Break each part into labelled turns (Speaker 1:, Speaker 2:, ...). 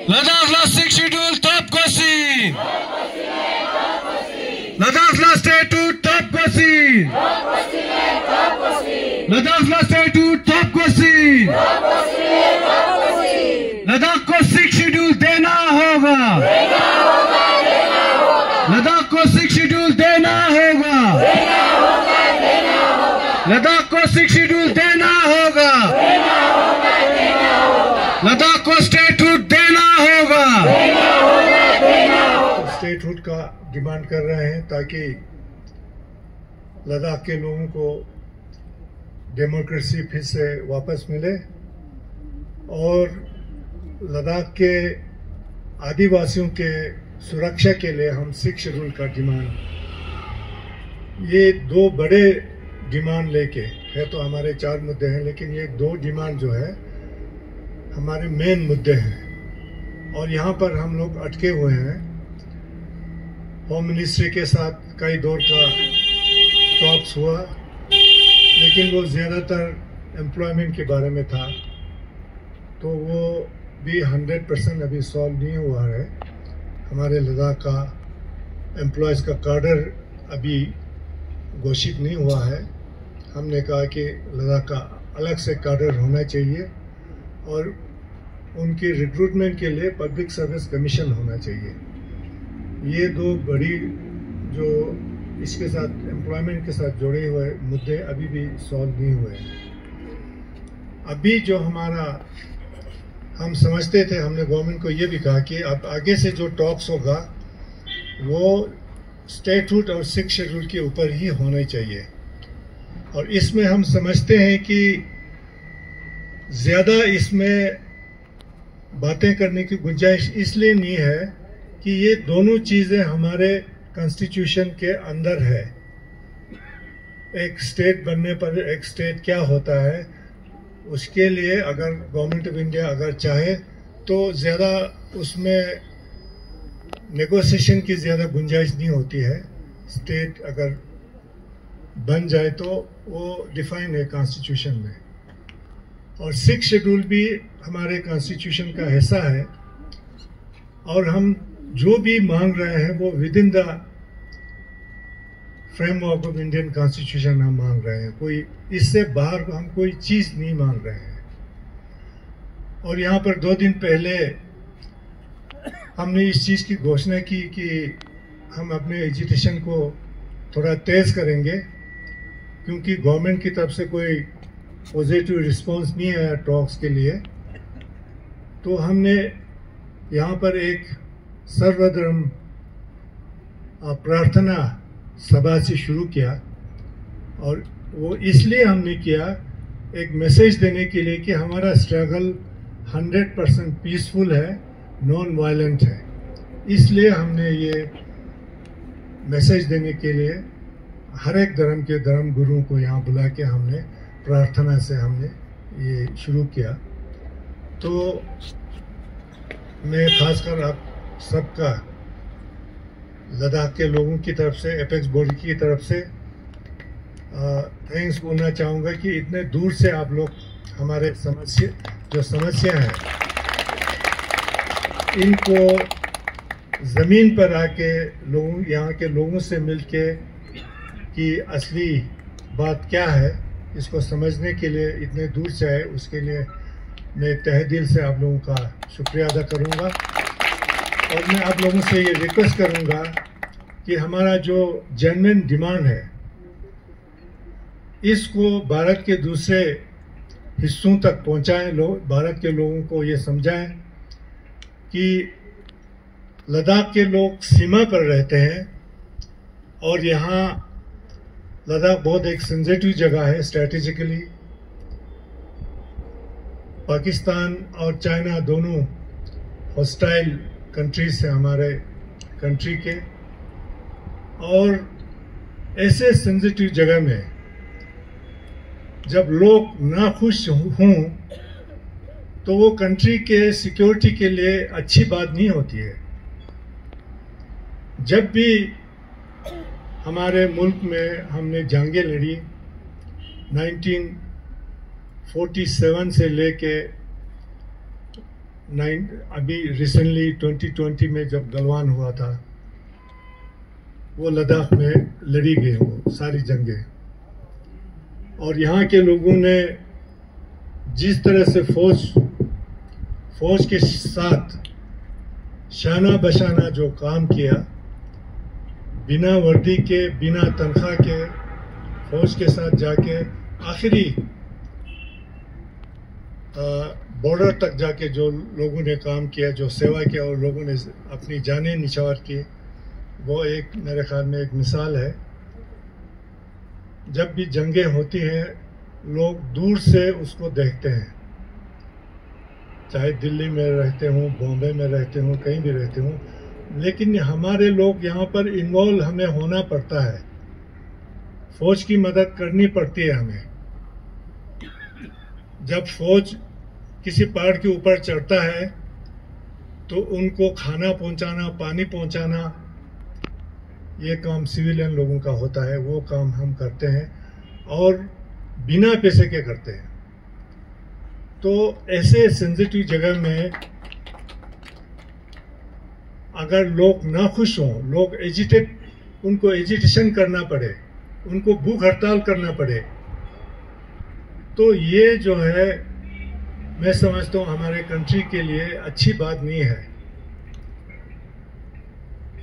Speaker 1: Ladakh last 6 schedule top question. Ladakh last state to top question. Ladakh last state to top question. Ladakh को 6 schedule देना होगा। लद्दाख को 6 schedule देना होगा। लद्दाख को 6 शेड्यूल देना होगा। लद्दाख को स्टेटहुड देना होगा।
Speaker 2: स्टेटहुड का डिमांड कर रहे हैं ताकि लद्दाख के लोगों को डेमोक्रेसी फिर से वापस मिले और लद्दाख के आदिवासियों के सुरक्षा के लिए हम 6 शेड्यूल का डिमांड, ये 2 बड़े डिमांड लेके है, तो हमारे 4 मुद्दे हैं, लेकिन ये 2 डिमांड जो है हमारे मेन मुद्दे हैं और यहाँ पर हम लोग अटके हुए हैं। होम मिनिस्ट्री के साथ कई दौर का टॉक्स हुआ, लेकिन वो ज़्यादातर एम्प्लॉयमेंट के बारे में था, तो वो भी 100% अभी सॉल्व नहीं हुआ है। हमारे लद्दाख का एम्प्लॉयज़ का कार्डर अभी घोषित नहीं हुआ है। हमने कहा कि लद्दाख का अलग से कार्डर होना चाहिए और उनकी रिक्रूटमेंट के लिए पब्लिक सर्विस कमीशन होना चाहिए। ये 2 बड़ी जो इसके साथ एम्प्लॉयमेंट के साथ जुड़े हुए मुद्दे अभी भी सॉल्व नहीं हुए हैं। अभी जो हमारा हम समझते थे, हमने गवर्नमेंट को ये भी कहा कि अब आगे से जो टॉक्स होगा वो स्टेटहुड और 6 शेड्यूल के ऊपर ही होने चाहिए और इसमें हम समझते हैं कि ज़्यादा इसमें बातें करने की गुंजाइश इसलिए नहीं है कि ये दोनों चीज़ें हमारे कॉन्स्टिट्यूशन के अंदर है। एक स्टेट बनने पर एक स्टेट क्या होता है, उसके लिए अगर गवर्नमेंट ऑफ इंडिया अगर चाहे तो ज़्यादा उसमें नेगोशिएशन की ज़्यादा गुंजाइश नहीं होती है। स्टेट अगर बन जाए तो वो डिफाइन है कॉन्स्टिट्यूशन में और 6 शेड्यूल भी हमारे कॉन्स्टिट्यूशन का हिस्सा है और हम जो भी मांग रहे हैं वो with in the framework of Indian constitution हम मांग रहे हैं। कोई इससे बाहर हम कोई चीज़ नहीं मांग रहे हैं। और यहाँ पर 2 दिन पहले हमने इस चीज़ की घोषणा की कि हम अपने एजुटेशन को थोड़ा तेज़ करेंगे, क्योंकि गवर्नमेंट की तरफ से कोई पॉजिटिव रिस्पांस नहीं आया टॉक्स के लिए। तो हमने यहाँ पर एक सर्वधर्म प्रार्थना सभा से शुरू किया और वो इसलिए हमने किया एक मैसेज देने के लिए कि हमारा स्ट्रगल 100% पीसफुल है, नॉन वायलेंट है। इसलिए हमने ये मैसेज देने के लिए हर एक धर्म के धर्म गुरुओं को यहाँ बुला के हमने प्रार्थना से हमने ये शुरू किया। तो मैं खासकर आप सबका लद्दाख के लोगों की तरफ से, एपेक्स बॉडी की तरफ से थैंक्स बोलना चाहूँगा कि इतने दूर से आप लोग हमारे समस्या हैं इनको ज़मीन पर आके लोगों, यहाँ के लोगों से मिलके कि असली बात क्या है इसको समझने के लिए इतने दूर से आए, उसके लिए मैं तहे दिल से आप लोगों का शुक्रिया अदा करूँगा। और मैं आप लोगों से ये रिक्वेस्ट करूँगा कि हमारा जो जेन्युइन डिमांड है इसको भारत के दूसरे हिस्सों तक पहुँचाएं, भारत के लोगों को ये समझाएं कि लद्दाख के लोग सीमा पर रहते हैं और यहाँ लद्दाख बहुत एक सेंसिटिव जगह है स्ट्रैटेजिकली। पाकिस्तान और चाइना दोनों हॉस्टाइल कंट्रीज से हमारे कंट्री के, और ऐसे सेंसिटिव जगह में जब लोग नाखुश हों तो वो कंट्री के सिक्योरिटी के लिए अच्छी बात नहीं होती है। जब भी हमारे मुल्क में हमने जंगें लड़ी 1947 से लेके अभी रिसेंटली 2020 में जब गलवान हुआ था, वो लद्दाख में लड़ी गई वो सारी जंगें, और यहाँ के लोगों ने जिस तरह से फौज के साथ शाना बशाना जो काम किया, बिना वर्दी के, बिना तनख्वाह के फौज के साथ जाके आखिरी बॉर्डर तक जाके जो लोगों ने काम किया, जो सेवा किया और लोगों ने अपनी जानें निछावर की, वो एक मेरे ख्याल में एक मिसाल है। जब भी जंगें होती हैं लोग दूर से उसको देखते हैं, चाहे दिल्ली में रहते हों, बॉम्बे में रहते हों, कहीं भी रहते हों, लेकिन हमारे लोग यहाँ पर इन्वॉल्व हमें होना पड़ता है, फौज की मदद करनी पड़ती है हमें। जब फौज किसी पहाड़ के ऊपर चढ़ता है तो उनको खाना पहुंचाना, पानी पहुंचाना, ये काम सिविलियन लोगों का होता है, वो काम हम करते हैं और बिना पैसे के करते हैं। तो ऐसे सेंसिटिव जगह में अगर लोग ना खुश हों, लोग उनको एजिटेशन करना पड़े, उनको भूख हड़ताल करना पड़े, तो ये जो है मैं समझता हूँ हमारे कंट्री के लिए अच्छी बात नहीं है।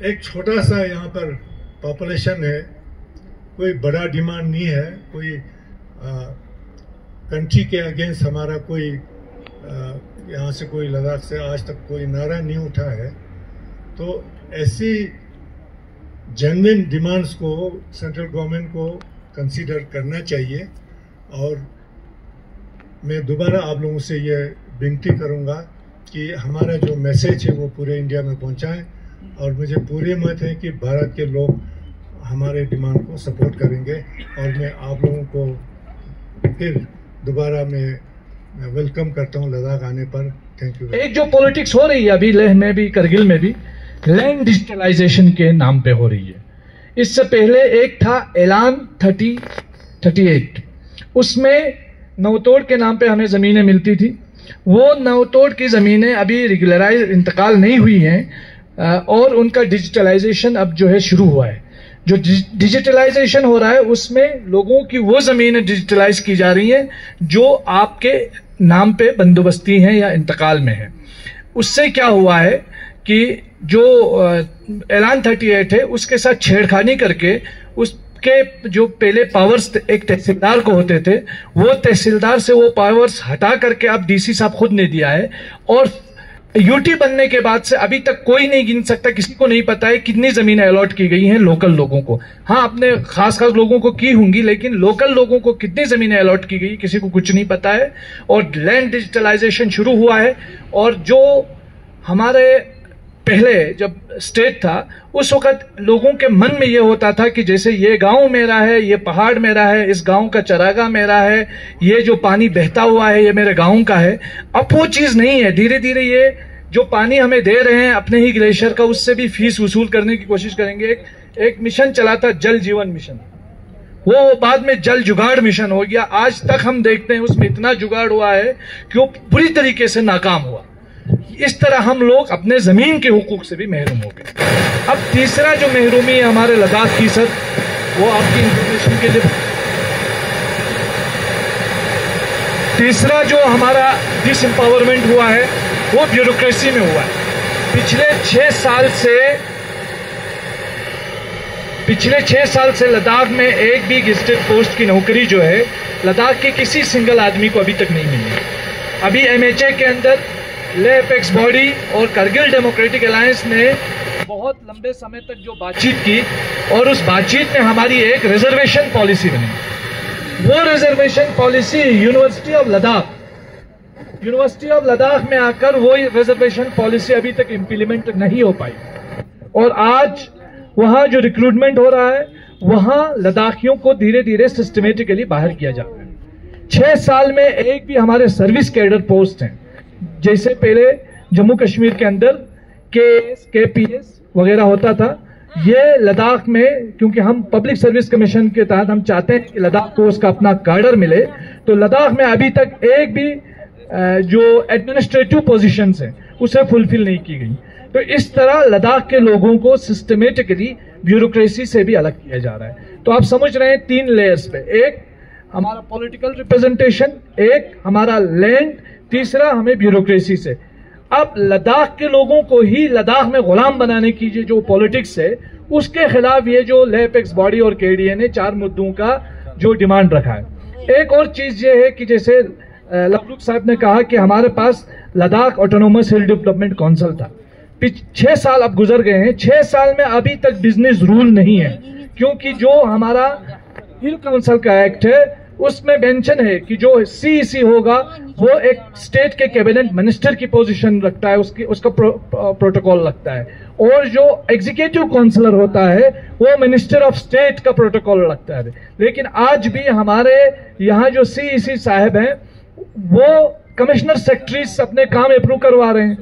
Speaker 2: एक छोटा सा यहाँ पर पॉपुलेशन है, कोई बड़ा डिमांड नहीं है, कोई कंट्री के अगेंस्ट हमारा कोई यहाँ से कोई लद्दाख से आज तक कोई नारा नहीं उठा है। तो ऐसी जेन्युइन डिमांड्स को सेंट्रल गवर्नमेंट को कंसीडर करना चाहिए, और मैं दोबारा आप लोगों से ये विनती करूँगा कि हमारा जो मैसेज है वो पूरे इंडिया में पहुँचाएं, और मुझे पूरी उम्मीद है कि भारत के लोग हमारे डिमांड को सपोर्ट करेंगे, और मैं आप लोगों को फिर दोबारा मैं वेलकम करता हूँ लद्दाख आने पर। Thank you.
Speaker 3: एक जो पॉलिटिक्स हो रही है अभी लेह में भी, करगिल में भी, लैंड डिजिटलाइजेशन के नाम पे हो रही है। इससे पहले एक था ऐलान 3038, उसमें नवतोड़ के नाम पे हमें ज़मीनें मिलती थी। वो नवतोड़ की ज़मीनें अभी रेगुलराइज इंतकाल नहीं हुई हैं, और उनका डिजिटलाइजेशन अब जो है शुरू हुआ है। जो डिजिटलाइजेशन हो रहा है उसमें लोगों की वो ज़मीनें डिजिटलाइज की जा रही हैं जो आपके नाम पे बंदोबस्ती हैं या इंतकाल में हैं। उससे क्या हुआ है कि जो ऐलान 38 है उसके साथ छेड़खानी करके उसके जो पहले पावर्स एक तहसीलदार को होते थे, वो तहसीलदार से वो पावर्स हटा करके अब डीसी साहब खुद ने दिया है। और यूटी बनने के बाद से अभी तक कोई नहीं गिन सकता, किसी को नहीं पता है कितनी जमीनें अलॉट की गई हैं लोकल लोगों को। हाँ, अपने खास लोगों को की होंगी, लेकिन लोकल लोगों को कितनी जमीनें अलॉट की गई किसी को कुछ नहीं पता है। और लैंड डिजिटलाइजेशन शुरू हुआ है, और जो हमारे पहले जब स्टेट था उस वक्त लोगों के मन में ये होता था कि जैसे ये गांव मेरा है, ये पहाड़ मेरा है, इस गांव का चरागाह मेरा है, ये जो पानी बहता हुआ है ये मेरे गांव का है। अब वो चीज नहीं है। धीरे धीरे ये जो पानी हमें दे रहे हैं अपने ही ग्लेशियर का, उससे भी फीस वसूल करने की कोशिश करेंगे। एक मिशन चला था जल जीवन मिशन, वो बाद में जल जुगाड़ मिशन हो गया। आज तक हम देखते हैं उसमें इतना जुगाड़ हुआ है कि वो पूरी तरीके से नाकाम हुआ। इस तरह हम लोग अपने जमीन के हुकूक से भी महरूम हो गए। अब तीसरा जो महरूमी है हमारे लद्दाख की, सर, वो आपकी इंफॉर्मेशन के लिए, तीसरा जो हमारा डिसएम्पावरमेंट हुआ है वो ब्यूरोक्रेसी में हुआ है। पिछले 6 साल से लद्दाख में एक भी गेजेटेड पोस्ट की नौकरी जो है लद्दाख के किसी सिंगल आदमी को अभी तक नहीं मिली। अभी एमएचए के अंदर लेह एपेक्स बॉडी और करगिल डेमोक्रेटिक अलायंस ने बहुत लंबे समय तक जो बातचीत की, और उस बातचीत में हमारी एक रिजर्वेशन पॉलिसी बनी। वो reservation policy university of Ladakh में आकर वो रिजर्वेशन पॉलिसी अभी तक इंप्लीमेंट नहीं हो पाई। और आज वहां जो रिक्रूटमेंट हो रहा है वहां लद्दाखियों को धीरे धीरे सिस्टमेटिकली बाहर किया जा रहा है। 6 साल में एक भी हमारे सर्विस कैडर पोस्ट हैं, जैसे पहले जम्मू कश्मीर के अंदर केएस, केपीएस वगैरह होता था, ये लद्दाख में, क्योंकि हम पब्लिक सर्विस कमीशन के तहत हम चाहते हैं कि लद्दाख को उसका अपना कैडर मिले, तो लद्दाख में अभी तक एक भी जो एडमिनिस्ट्रेटिव पोजीशंस हैं उसे फुलफिल नहीं की गई। तो इस तरह लद्दाख के लोगों को सिस्टमेटिकली ब्यूरोक्रेसी से भी अलग किया जा रहा है। तो आप समझ रहे हैं 3 लेयर्स पे, एक हमारा पॉलिटिकल रिप्रेजेंटेशन, एक हमारा लैंड, तीसरा हमें ब्यूरोक्रेसी से। अब लद्दाख के लोगों को ही लद्दाख में गुलाम बनाने की जो पॉलिटिक्स है उसके खिलाफ ये जो लेह अपेक्स बॉडी और केडीए ने 4 मुद्दों का जो डिमांड रखा है। एक और चीज ये है कि जैसे लवरुख साहब ने कहा कि हमारे पास Ladakh autonomous hill development council था, 6 साल अब गुजर गए हैं, 6 साल में अभी तक बिजनेस रूल नहीं है, क्योंकि जो हमारा हिल काउंसिल का एक्ट है उसमें मेंशन है कि जो सीईसी होगा वो एक स्टेट के कैबिनेट मिनिस्टर की पोजीशन रखता है, उसका प्रोटोकॉल लगता है, और जो एग्जीक्यूटिव काउंसलर होता है वो मिनिस्टर ऑफ स्टेट का प्रोटोकॉल लगता है। लेकिन आज भी हमारे यहाँ जो सीईसी साहब हैं वो कमिश्नर सेक्रेटरीज अपने काम अप्रूव करवा रहे हैं।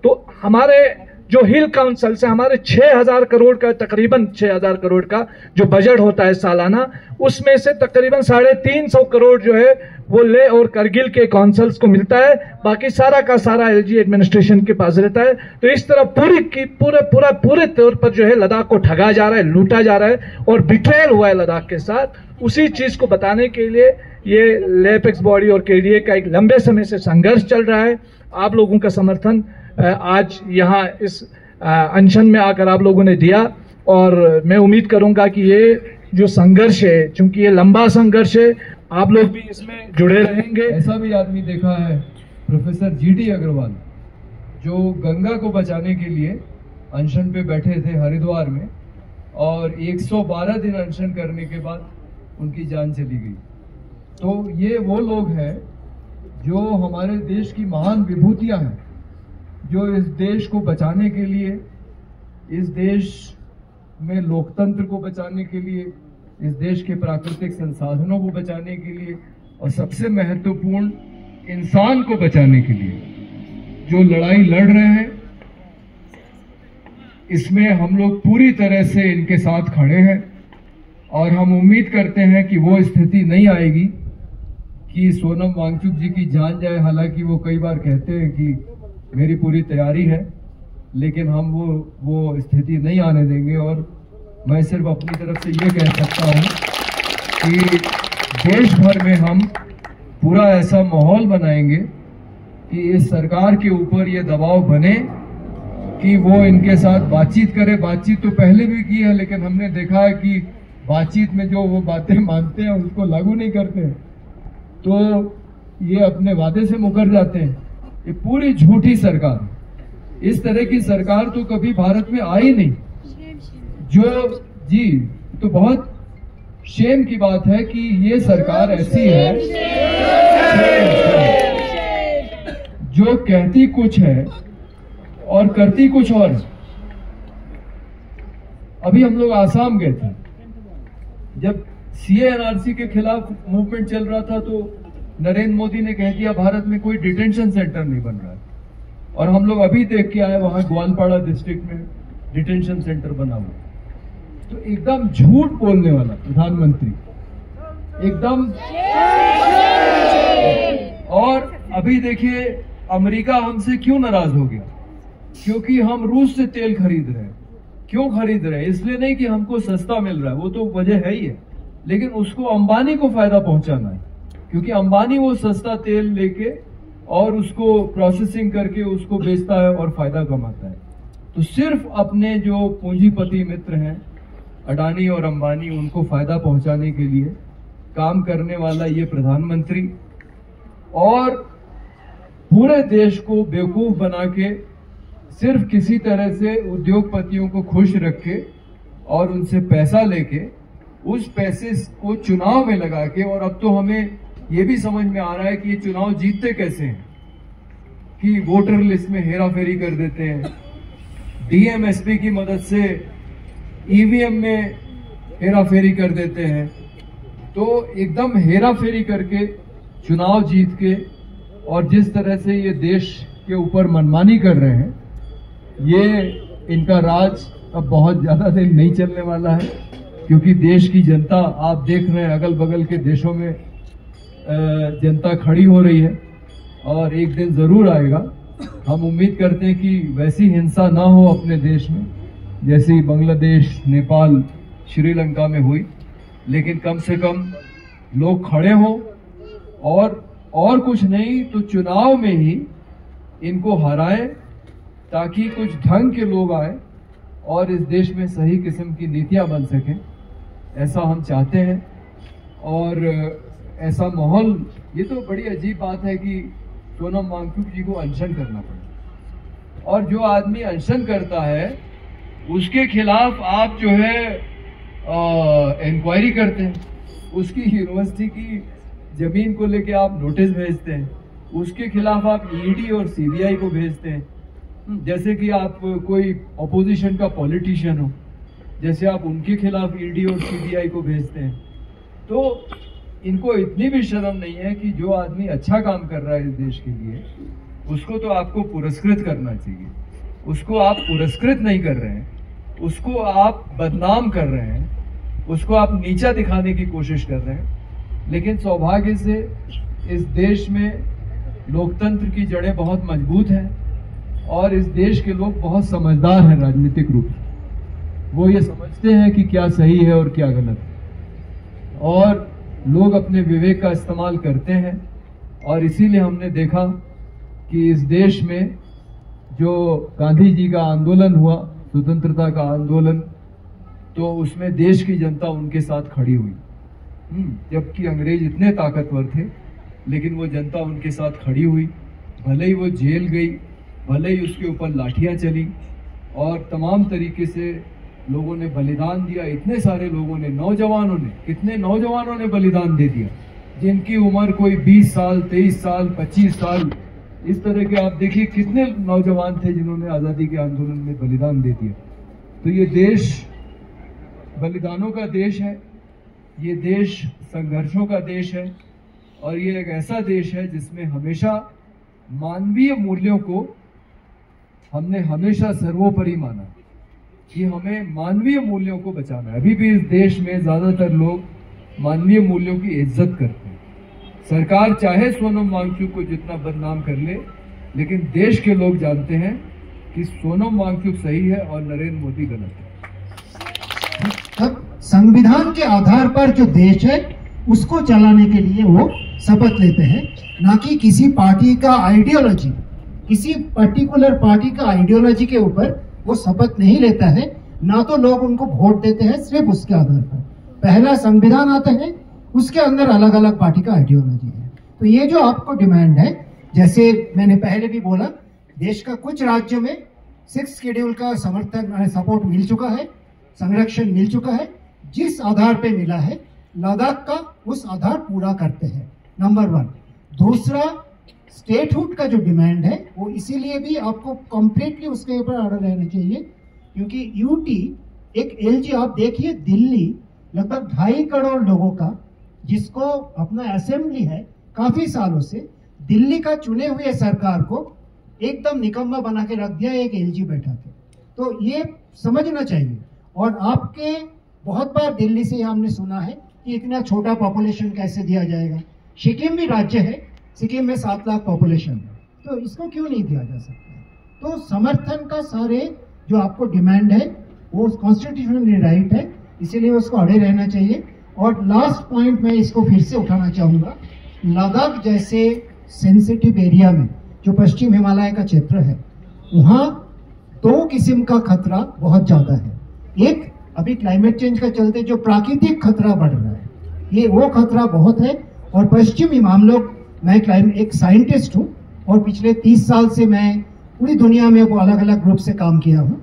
Speaker 3: तो हमारे जो हिल काउंसिल से हमारे 6000 करोड़ का, तकरीबन 6000 करोड़ का जो बजट होता है सालाना, उसमें से तकरीबन 350 करोड़ जो है वो लेह और करगिल के काउंसिल्स को मिलता है, बाकी सारा का सारा एलजी एडमिनिस्ट्रेशन के पास रहता है। तो इस तरह पूरे तौर पर जो है लद्दाख को ठगा जा रहा है, लूटा जा रहा है और बिट्रेयल हुआ है लद्दाख के साथ। उसी चीज को बताने के लिए ये लेह अपेक्स बॉडी और केडीए का एक लंबे समय से संघर्ष चल रहा है। आप लोगों का समर्थन आज यहाँ इस अनशन में आकर आप लोगों ने दिया, और मैं उम्मीद करूंगा कि ये जो संघर्ष है, चूंकि ये लंबा संघर्ष है, आप लोग भी इसमें जुड़े रहेंगे।
Speaker 4: ऐसा भी आदमी देखा है प्रोफेसर जीडी अग्रवाल, जो गंगा को बचाने के लिए अनशन पे बैठे थे हरिद्वार में, और 112 दिन अनशन करने के बाद उनकी जान चली गई। तो ये वो लोग हैं जो हमारे देश की महान विभूतियां हैं, जो इस देश को बचाने के लिए, इस देश में लोकतंत्र को बचाने के लिए, इस देश के प्राकृतिक संसाधनों को बचाने के लिए, और सबसे महत्वपूर्ण इंसान को बचाने के लिए जो लड़ाई लड़ रहे हैं, इसमें हम लोग पूरी तरह से इनके साथ खड़े हैं। और हम उम्मीद करते हैं कि वो स्थिति नहीं आएगी कि सोनम वांगचुक जी की जान जाए। हालांकि वो कई बार कहते हैं कि मेरी पूरी तैयारी है, लेकिन हम वो स्थिति नहीं आने देंगे। और मैं सिर्फ अपनी तरफ से ये कह सकता हूँ कि देश भर में हम पूरा ऐसा माहौल बनाएंगे कि इस सरकार के ऊपर ये दबाव बने कि वो इनके साथ बातचीत करे। बातचीत तो पहले भी की है, लेकिन हमने देखा है कि बातचीत में जो वो बातें मानते हैं उसको लागू नहीं करते, तो ये अपने वादे से मुकर जाते हैं। ये पूरी झूठी सरकार, इस तरह की सरकार तो कभी भारत में आई नहीं। जो जी, तो बहुत शेम की बात है कि ये सरकार ऐसी है जो कहती कुछ है और करती कुछ और। अभी हम लोग आसाम गए थे, जब सीएएनआरसी के खिलाफ मूवमेंट चल रहा था तो नरेंद्र मोदी ने कह दिया भारत में कोई डिटेंशन सेंटर नहीं बन रहा है, और हम लोग अभी देख के आए वहां ग्वालपाड़ा डिस्ट्रिक्ट में डिटेंशन सेंटर बना हुआ। तो एकदम झूठ बोलने वाला प्रधानमंत्री, एकदम। और अभी देखिए अमेरिका हमसे क्यों नाराज हो गया, क्योंकि हम रूस से तेल खरीद रहे हैं। क्यों खरीद रहे हैं? इसलिए नहीं कि हमको सस्ता मिल रहा है, वो तो वजह है ही है, लेकिन उसको अंबानी को फायदा पहुंचाना है, क्योंकि अंबानी वो सस्ता तेल लेके और उसको प्रोसेसिंग करके उसको बेचता है और फायदा कमाता है। तो सिर्फ अपने जो पूंजीपति मित्र हैं अडानी और अंबानी, उनको फायदा पहुंचाने के लिए काम करने वाला ये प्रधानमंत्री, और पूरे देश को बेवकूफ बना के सिर्फ किसी तरह से उद्योगपतियों को खुश रख के और उनसे पैसा लेके उस पैसे को चुनाव में लगा के, और अब तो हमें ये भी समझ में आ रहा है कि ये चुनाव जीतते कैसे हैं, कि वोटर लिस्ट में हेराफेरी कर देते हैं, डीएमएसपी की मदद से ईवीएम में हेराफेरी कर देते हैं। तो एकदम हेराफेरी करके चुनाव जीत के, और जिस तरह से ये देश के ऊपर मनमानी कर रहे हैं, ये इनका राज अब बहुत ज्यादा दिन नहीं चलने वाला है, क्योंकि देश की जनता, आप देख रहे हैं अगल बगल के देशों में जनता खड़ी हो रही है। और एक दिन जरूर आएगा। हम उम्मीद करते हैं कि वैसी हिंसा ना हो अपने देश में जैसी बांग्लादेश, नेपाल, श्रीलंका में हुई, लेकिन कम से कम लोग खड़े हों और कुछ नहीं तो चुनाव में ही इनको हराएं ताकि कुछ ढंग के लोग आए और इस देश में सही किस्म की नीतियां बन सकें, ऐसा हम चाहते हैं। और ऐसा माहौल, ये तो बड़ी अजीब बात है कि सोनम वांगचुक जी को अनशन करना पड़ा, और जो आदमी अनशन करता है उसके खिलाफ आप जो है इंक्वायरी करते हैं, उसकी यूनिवर्सिटी की जमीन को लेके आप नोटिस भेजते हैं, उसके खिलाफ आप ईडी और सीबीआई को भेजते हैं, जैसे कि आप कोई अपोजिशन का पॉलिटिशियन हो, जैसे आप उनके खिलाफ ईडी और सीबीआई को भेजते हैं। तो इनको इतनी भी शर्म नहीं है कि जो आदमी अच्छा काम कर रहा है इस देश के लिए, उसको तो आपको पुरस्कृत करना चाहिए। उसको आप पुरस्कृत नहीं कर रहे हैं, उसको आप बदनाम कर रहे हैं, उसको आप नीचा दिखाने की कोशिश कर रहे हैं। लेकिन सौभाग्य से इस देश में लोकतंत्र की जड़ें बहुत मजबूत हैं और इस देश के लोग बहुत समझदार हैं राजनीतिक रूप से। वो ये समझते हैं कि क्या सही है और क्या गलत है, और लोग अपने विवेक का इस्तेमाल करते हैं। और इसीलिए हमने देखा कि इस देश में जो गांधी जी का आंदोलन हुआ, स्वतंत्रता का आंदोलन, तो उसमें देश की जनता उनके साथ खड़ी हुई। जबकि अंग्रेज इतने ताकतवर थे, लेकिन वो जनता उनके साथ खड़ी हुई। भले ही वो जेल गई, भले ही उसके ऊपर लाठियां चली और तमाम तरीके से लोगों ने बलिदान दिया। इतने सारे लोगों ने, नौजवानों ने, कितने नौजवानों ने बलिदान दे दिया, जिनकी उम्र कोई 20 साल, 23 साल, 25 साल, इस तरह के आप देखिए कितने नौजवान थे जिन्होंने आज़ादी के आंदोलन में बलिदान दे दिया। तो ये देश बलिदानों का देश है, ये देश संघर्षों का देश है, और ये एक ऐसा देश है जिसमें हमेशा मानवीय मूल्यों को हमने हमेशा सर्वोपरि माना कि हमें मानवीय मूल्यों को बचाना है। अभी भी इस देश में ज़्यादातर लोग मानवीय मूल्यों की इज्जत करते हैं। सरकार चाहे सोनम वांगचुक को जितना बदनाम कर ले, लेकिन देश के लोग जानते हैं कि सोनम वांगचुक सही है और नरेंद्र मोदी गलत है।
Speaker 5: अब संविधान के आधार पर जो देश है उसको चलाने के लिए वो शपथ लेते हैं, ना कि किसी पार्टी का आइडियोलॉजी, किसी पर्टिकुलर पार्टी का आइडियोलॉजी के ऊपर वो शपथ नहीं लेता है। ना तो लोग उनको वोट देते हैं सिर्फ उसके आधार पर। पहला संविधान आता है, उसके अंदर अलग अलग पार्टी का आइडियोलॉजी है। तो ये जो आपको डिमांड है, जैसे मैंने पहले भी बोला, देश का कुछ राज्यों में 6 शेड्यूल का समर्थन, सपोर्ट मिल चुका है, संरक्षण मिल चुका है। जिस आधार पे मिला है, लद्दाख का उस आधार पूरा करते हैं, नंबर 1। दूसरा, स्टेटहुड का जो डिमांड है वो इसीलिए भी आपको कंप्लीटली उसके ऊपर अड़े रहना चाहिए, क्योंकि यूटी एक एलजी, आप देखिए दिल्ली लगभग 2.5 करोड़ लोगों का, जिसको अपना असेंबली है काफी सालों से, दिल्ली का चुने हुए सरकार को एकदम निकम्मा बना के रख दिया एक एलजी बैठा के। तो ये समझना चाहिए। और आपके बहुत बार दिल्ली से हमने सुना है कि इतना छोटा पॉपुलेशन कैसे दिया जाएगा। सिक्किम भी राज्य है, सिक्किम में 7 लाख पॉपुलेशन है, तो इसको क्यों नहीं दिया जा सकता। तो समर्थन का सारे जो आपको डिमांड है वो कॉन्स्टिट्यूशनल राइट है, इसीलिए उसको अड़े रहना चाहिए। और लास्ट पॉइंट मैं इसको फिर से उठाना चाहूँगा, लद्दाख जैसे सेंसिटिव एरिया में जो पश्चिम हिमालय का क्षेत्र है, वहाँ 2 किस्म का खतरा बहुत ज़्यादा है। एक, अभी क्लाइमेट चेंज का चलते जो प्राकृतिक खतरा बढ़ रहा है, ये वो खतरा बहुत है। और पश्चिमी मामलों, मैं एक साइंटिस्ट हूँ और पिछले 30 साल से मैं पूरी दुनिया में वो अलग अलग ग्रुप से काम किया हूँ,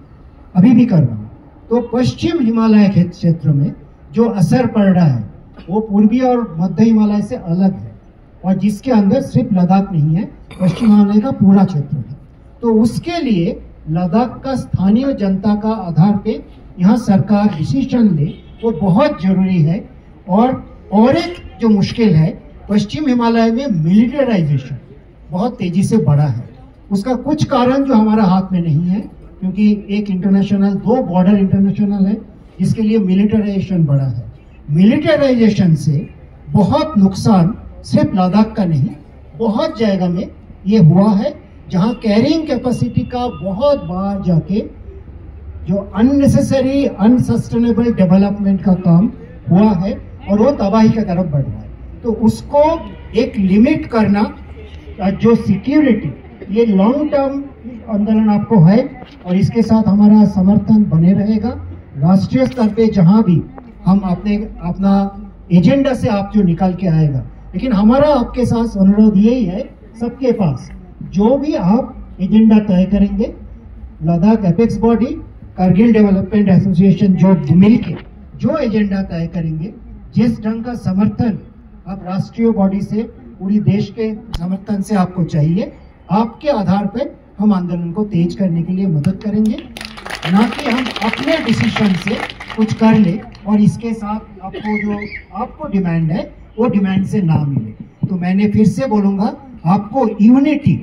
Speaker 5: अभी भी कर रहा हूँ। तो पश्चिम हिमालय के क्षेत्र में जो असर पड़ रहा है वो पूर्वी और मध्य हिमालय से अलग है, और जिसके अंदर सिर्फ लद्दाख नहीं है, पश्चिम हिमालय का पूरा क्षेत्र है। तो उसके लिए लद्दाख का स्थानीय जनता का आधार पे यहाँ सरकार डिसीजन ले, वो बहुत जरूरी है। और एक जो मुश्किल है, पश्चिम हिमालय में मिलिटराइजेशन बहुत तेजी से बढ़ा है। उसका कुछ कारण जो हमारा हाथ में नहीं है, क्योंकि एक इंटरनेशनल, 2 बॉर्डर इंटरनेशनल है जिसके लिए मिलिटराइजेशन बढ़ा है। मिलिटराइजेशन से बहुत नुकसान सिर्फ लद्दाख का नहीं, बहुत जगह में ये हुआ है जहां कैरिंग कैपेसिटी का बहुत बार जाके जो अननेसेसरी अनसस्टेनेबल डेवलपमेंट का काम हुआ है और वो तबाही की तरफ बढ़ रहा है। तो उसको एक लिमिट करना, जो सिक्योरिटी, ये लॉन्ग टर्म आंदोलन आपको है और इसके साथ हमारा समर्थन बने रहेगा। राष्ट्रीय स्तर पे जहां भी हम अपना एजेंडा से आप जो निकाल के आएगा, लेकिन हमारा आपके साथ अनुरोध यही है सबके पास, जो भी आप एजेंडा तय करेंगे, Ladakh apex body, Kargil development association जो मिलके जो एजेंडा तय करेंगे, जिस ढंग का समर्थन आप राष्ट्रीय बॉडी से, पूरी देश के समर्थन से आपको चाहिए, आपके आधार पर हम आंदोलन को तेज करने के लिए मदद करेंगे, ना कि हम अपने डिसीजन से कुछ कर ले और इसके साथ आपको जो आपको डिमांड है वो डिमांड से ना मिले। तो मैंने फिर से बोलूंगा, आपको यूनिटी,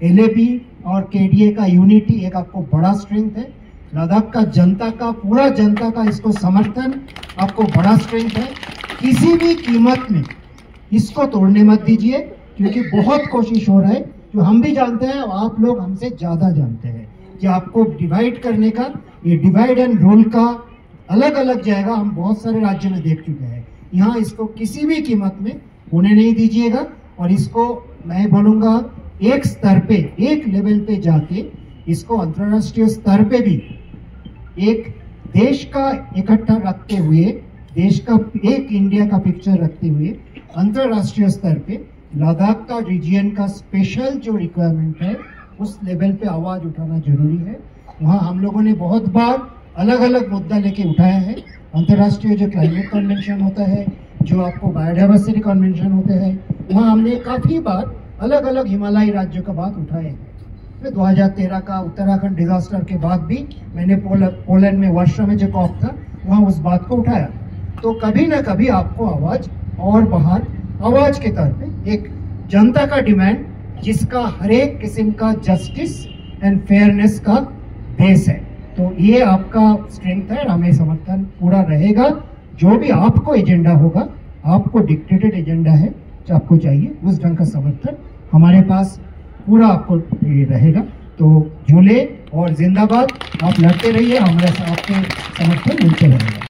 Speaker 5: एलएपी और केडीए का यूनिटी एक आपको बड़ा स्ट्रेंथ है। लद्दाख का जनता का, पूरा जनता का इसको समर्थन आपको बड़ा स्ट्रेंथ है। किसी भी कीमत में इसको तोड़ने मत दीजिए, क्योंकि बहुत कोशिश हो रहा है, जो हम भी जानते हैं और आप लोग हमसे ज्यादा जानते हैं कि आपको डिवाइड करने का, ये डिवाइड एंड रूल का अलग अलग जाएगा, हम बहुत सारे राज्यों में देख चुके हैं। यहाँ इसको किसी भी कीमत में होने नहीं दीजिएगा और इसको मैं बोलूंगा एक स्तर पे, एक लेवल पे जाके इसको अंतर्राष्ट्रीय स्तर पे भी एक देश का इकट्ठा रखते हुए, देश का एक इंडिया का पिक्चर रखते हुए अंतर्राष्ट्रीय स्तर पे लद्दाख का रीजन का स्पेशल जो रिक्वायरमेंट है उस लेवल पे आवाज उठाना जरूरी है। वहाँ हम लोगों ने बहुत बार अलग अलग मुद्दा लेके उठाया है। अंतर्राष्ट्रीय जो क्लाइमेट कन्वेंशन होता है, जो आपको बायोडाइवर्सिटी कन्वेंशन होते हैं, वहाँ हमने काफी बार अलग अलग हिमालयी राज्यों का बात उठाए हैं। 2013 का उत्तराखंड डिजास्टर के बाद भी मैंने पोलैंड में वर्षा में जो कॉप था वहाँ उस बात को उठाया। तो कभी ना कभी आपको आवाज और बाहर आवाज के तौर पे एक जनता का डिमांड, जिसका हर एक किस्म का जस्टिस एंड फेयरनेस का बेस है, तो ये आपका स्ट्रेंथ है। हमें समर्थन पूरा रहेगा। जो भी आपको एजेंडा होगा, आपको डिक्टेटेड एजेंडा है जो आपको चाहिए, उस ढंग का समर्थन हमारे पास पूरा आपको रहेगा। तो झूले और जिंदाबाद, आप लड़ते रहिए, हमारे आपके समर्थन मिलते रहेगा।